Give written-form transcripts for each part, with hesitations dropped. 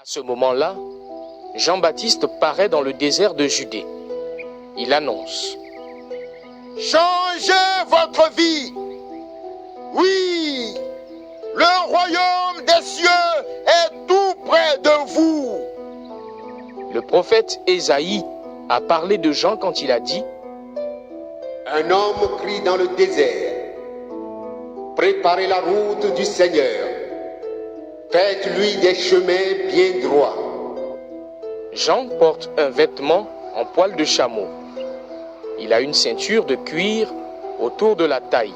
ce moment-là, Jean-Baptiste paraît dans le désert de Judée. Il annonce: changez votre vie. Oui, le royaume des cieux est tout près de vous. Le prophète Ésaïe a parlé de Jean quand il a dit: un homme crie dans le désert, préparez la route du Seigneur, faites-lui des chemins bien droits. Jean porte un vêtement en poil de chameau. Il a une ceinture de cuir autour de la taille.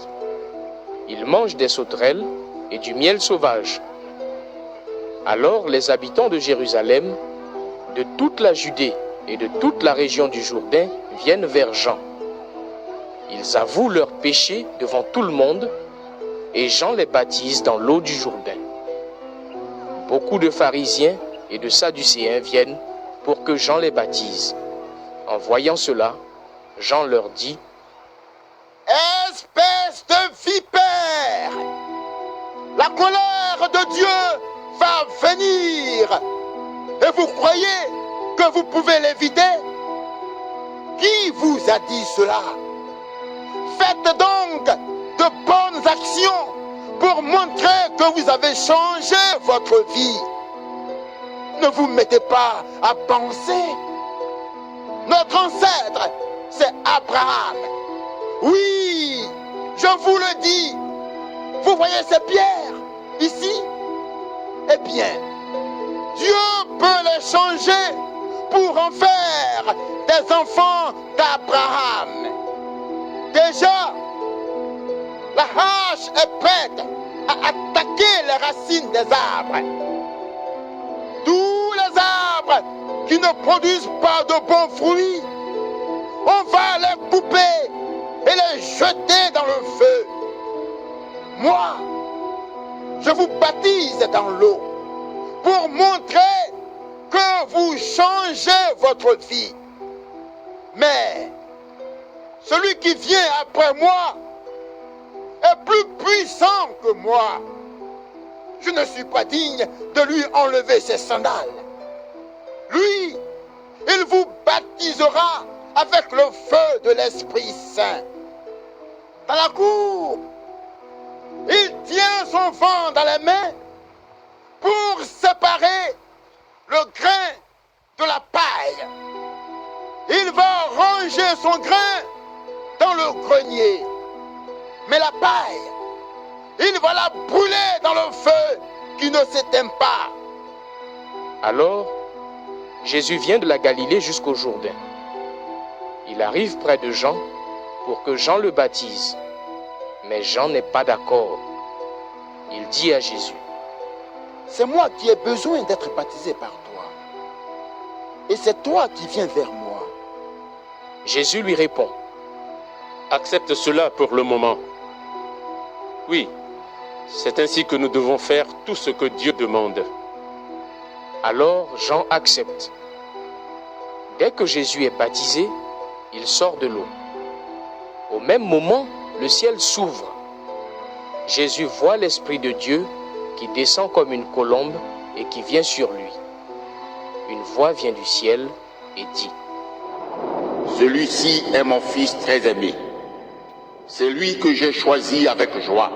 Il mange des sauterelles et du miel sauvage. Alors les habitants de Jérusalem, de toute la Judée et de toute la région du Jourdain viennent vers Jean. Ils avouent leurs péchés devant tout le monde et Jean les baptise dans l'eau du Jourdain. Beaucoup de pharisiens et de sadducéens viennent pour que Jean les baptise. En voyant cela, Jean leur dit: espèce de vipère, la colère de Dieu va venir. Et vous croyez que vous pouvez l'éviter? Qui vous a dit cela? Faites donc de bonnes actions pour montrer que vous avez changé votre vie. Ne vous mettez pas à penser. Notre ancêtre, c'est Abraham. Oui, je vous le dis. Vous voyez ces pierres ici? Eh bien, Dieu peut les changer pour en faire des enfants d'Abraham. Déjà, la hache est prête à attaquer les racines des arbres. Tous les arbres qui ne produisent pas de bons fruits, on va les couper et les jeter dans le feu. Moi, je vous baptise dans l'eau pour montrer que vous changez votre vie. Mais celui qui vient après moi est plus puissant que moi. Je ne suis pas digne de lui enlever ses sandales. Lui, il vous baptisera avec le feu de l'Esprit Saint. Dans la cour, il tient son vent dans les mains pour séparer le grain de la paille. Il va ranger son grain dans le grenier. Mais la paille, il va la brûler dans le feu qui ne s'éteint pas. Alors, Jésus vient de la Galilée jusqu'au Jourdain. Il arrive près de Jean pour que Jean le baptise. Mais Jean n'est pas d'accord. Il dit à Jésus: c'est moi qui ai besoin d'être baptisé par toi. Et c'est toi qui viens vers moi. Jésus lui répond: accepte cela pour le moment. Oui, c'est ainsi que nous devons faire tout ce que Dieu demande. Alors Jean accepte. Dès que Jésus est baptisé, il sort de l'eau. Au même moment, le ciel s'ouvre. Jésus voit l'Esprit de Dieu qui descend comme une colombe et qui vient sur lui. Une voix vient du ciel et dit: celui-ci est mon fils très aimé. C'est lui que j'ai choisi avec joie.